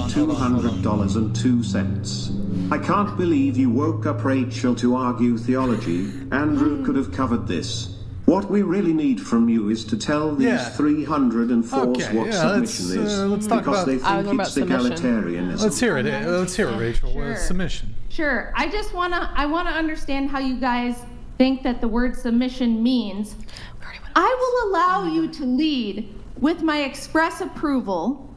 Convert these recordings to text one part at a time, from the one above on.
$2,200.02. I can't believe you woke up Rachel to argue theology. Andrew could have covered this. What we really need from you is to tell these 304s what submission is. Let's talk because about, they think it's egalitarianism. Let's hear it. Let's hear it, Rachel. Sure. Submission. Sure. I want to understand how you guys think that the word submission means. I will allow you to lead with my express approval,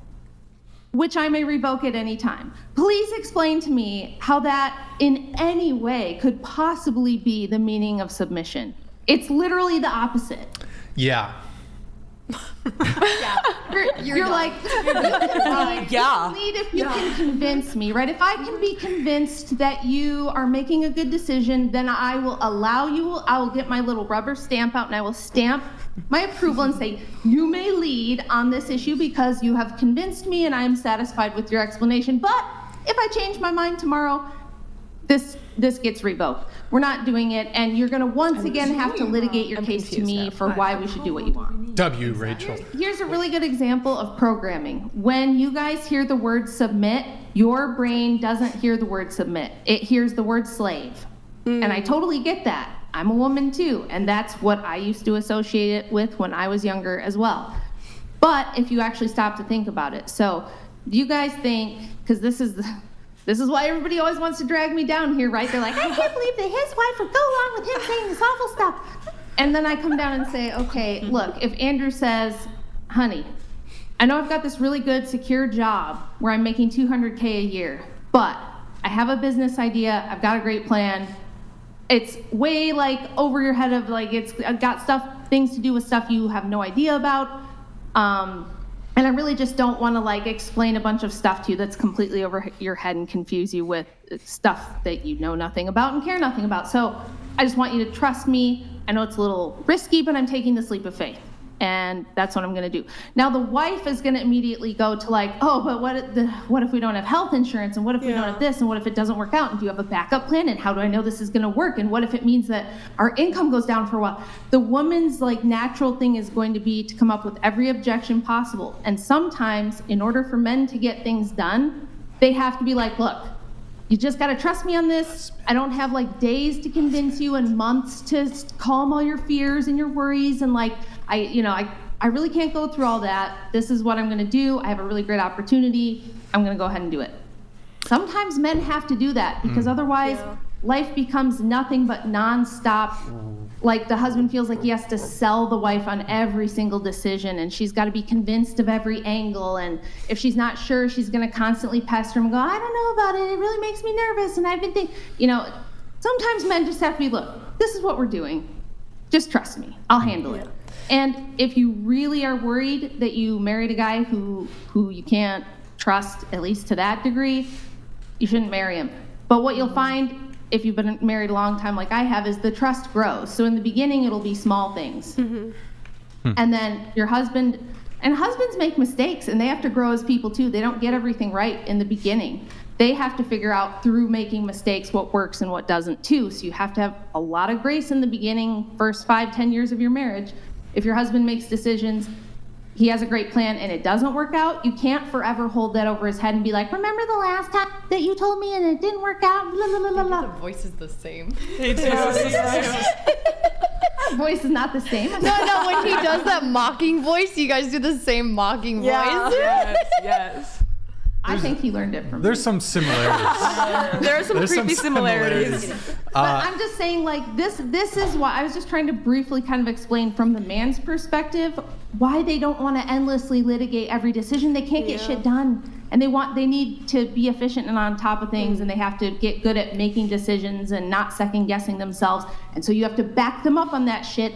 which I may revoke at any time. Please explain to me how that in any way could possibly be the meaning of submission. It's literally the opposite. Yeah. You're like, yeah. Lead if you can convince me, right? If I can be convinced that you are making a good decision, then I will allow you. I will get my little rubber stamp out and I will stamp my approval and say, you may lead on this issue because you have convinced me and I am satisfied with your explanation. But if I change my mind tomorrow, this gets revoked. We're not doing it, and you're going to once again have to litigate your case to me for why we should do what you want. W, Rachel. Here's a really good example of programming. When you guys hear the word submit, your brain doesn't hear the word submit. It hears the word slave. And I totally get that. I'm a woman too, and that's what I used to associate it with when I was younger as well. But if you actually stop to think about it. So do you guys think, because this is why everybody always wants to drag me down here, right? They're like, I can't believe that his wife would go along with him saying this awful stuff. And then I come down and say, okay, look, if Andrew says, honey, I know I've got this really good, secure job where I'm making $200K a year, but I have a business idea, I've got a great plan. It's way like over your head of like, it's got things to do with stuff you have no idea about. And I really just don't want to like explain a bunch of stuff to you that's completely over your head and confuse you with stuff that you know nothing about and care nothing about. So I just want you to trust me. I know it's a little risky, but I'm taking this leap of faith. And that's what I'm going to do. Now the wife is going to immediately go to like, oh, but what if we don't have health insurance? And what if we don't have this? And what if it doesn't work out? And do you have a backup plan? And how do I know this is going to work? And what if it means that our income goes down for a while? The woman's like natural thing is going to be to come up with every objection possible. And sometimes in order for men to get things done, they have to be like, look, you just got to trust me on this. I don't have like days to convince you and months to calm all your fears and your worries. And like, I really can't go through all that. This is what I'm going to do. I have a really great opportunity. I'm going to go ahead and do it. Sometimes men have to do that because otherwise life becomes nothing but nonstop. Like the husband feels like he has to sell the wife on every single decision and she's got to be convinced of every angle. And if she's not sure, she's going to constantly pester him and go, I don't know about it. It really makes me nervous. And I've been thinking, sometimes men just have to be, look, this is what we're doing. Just trust me. I'll handle it. And if you really are worried that you married a guy who you can't trust, at least to that degree, you shouldn't marry him. But what you'll find if you've been married a long time like I have is the trust grows. So in the beginning, it'll be small things. And then your husbands make mistakes and they have to grow as people too. They don't get everything right in the beginning. They have to figure out through making mistakes what works and what doesn't too. So you have to have a lot of grace in the beginning, first 5-10 years of your marriage. If your husband makes decisions, he has a great plan and it doesn't work out, you can't forever hold that over his head and be like, remember the last time that you told me and it didn't work out? Blah, blah, blah, blah. The voice is the same. Voice is not the same. No, when he does that mocking voice, you guys do the same mocking voice. Yes. I think he learned it from There's me. some similarities. There are some creepy similarities. But I'm just saying, like, this is why I was just trying to briefly kind of explain from the man's perspective why they don't want to endlessly litigate every decision. They can't get shit done. And they need to be efficient and on top of things, and they have to get good at making decisions and not second guessing themselves. And so you have to back them up on that shit.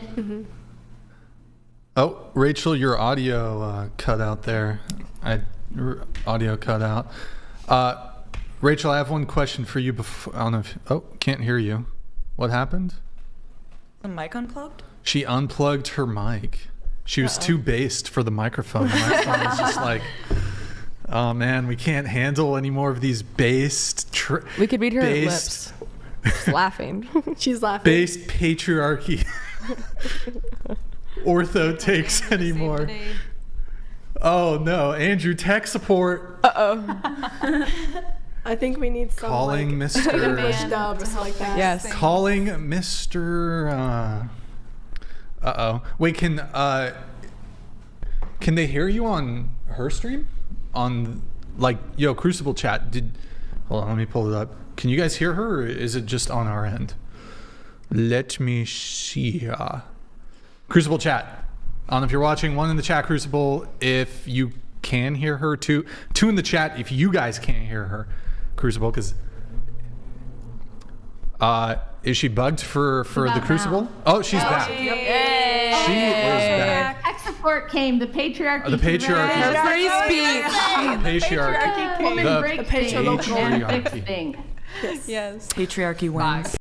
Oh, Rachel, your audio cut out there. Audio cut out. Rachel, I have one question for you before. I don't know if... Oh, can't hear you. What happened? The mic unplugged? She unplugged her mic. She was too based for the microphone. The microphone was just like, oh man, we can't handle any more of these based... We could read her lips. She's laughing. She's laughing. Based patriarchy. Ortho takes anymore. Oh no, Andrew, tech support. I think we need some Calling like, Mr. English dub or something like that. Yes. Calling Mr. Wait, can they hear you on her stream? On like, yo, Crucible chat. Hold on, let me pull it up. Can you guys hear her, or is it just on our end? Let me see. Crucible chat. I don't know if you're watching. One in the chat, Crucible. If you can hear her, two in the chat. If you guys can't hear her, Crucible, because is she bugged for the Crucible? now. Oh, she's back. Yay. She is back. Tech support came. The patriarchy. The patriarchy. Her free speech. Patriarchy. Woman The break patriarchy. things and fix things. Yes. Patriarchy wins.